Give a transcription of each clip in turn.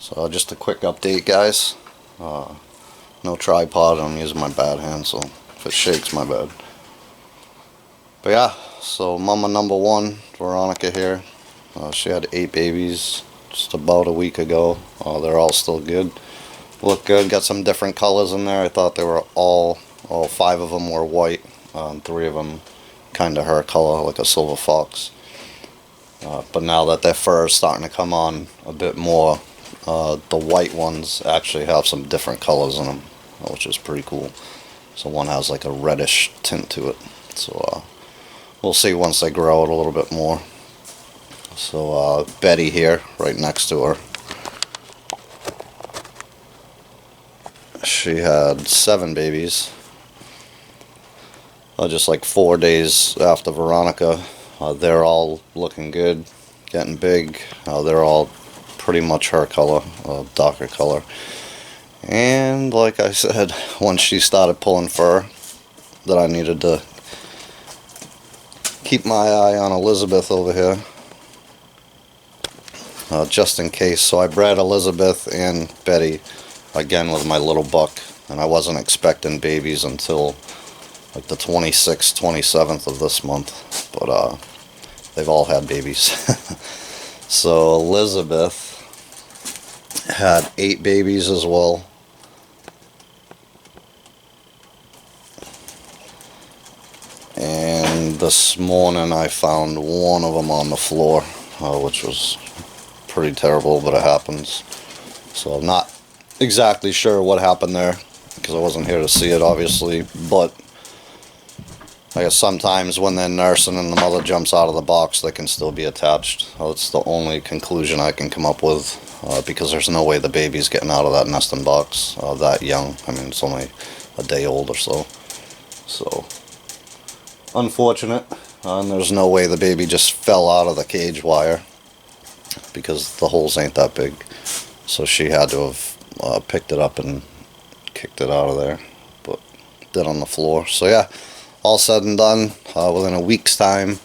So just a quick update, guys. No tripod, I'm using my bad hand, so if it shakes, my bad. But yeah, so mama number one, Veronica here. She had 8 babies just about a week ago. They're all still good. Look good, got some different colors in there. I thought they were all 5 of them were white. 3 of them kind of her color, like a silver fox. But now that their fur is starting to come on a bit more, the white ones actually have some different colors in them, which is pretty cool. So one has like a reddish tint to it. So we'll see once they grow it a little bit more. So Betty here, right next to her, she had 7 babies. Just like 4 days after Veronica. They're all looking good, getting big. They're all pretty much her color, darker color. And like I said, once she started pulling fur, that I needed to keep my eye on Elizabeth over here, just in case. So I bred Elizabeth and Betty again with my little buck, and I wasn't expecting babies until like the 26th, 27th of this month, but they've all had babies. So Elizabeth had 8 babies as well. And this morning I found one of them on the floor, which was pretty terrible, but it happens. So I'm not exactly sure what happened there, because I wasn't here to see it, obviously, but I guess sometimes when they're nursing and the mother jumps out of the box, they can still be attached. That's the only conclusion I can come up with, because there's no way the baby's getting out of that nesting box that young. I mean, it's only a day old or so. So, unfortunate. And there's no way the baby just fell out of the cage wire, because the holes ain't that big. So she had to have picked it up and kicked it out of there, but did on the floor. So yeah. All said and done, within a week's time,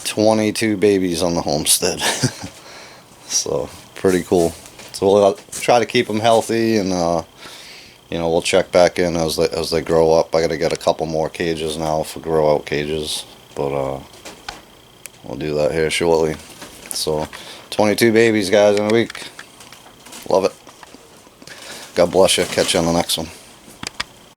22 babies on the homestead. So, pretty cool. So we'll try to keep them healthy, and you know, we'll check back in as they grow up. I got to get a couple more cages now for grow out cages, but we'll do that here shortly. So, 22 babies, guys, in a week. Love it. God bless you. Catch you on the next one.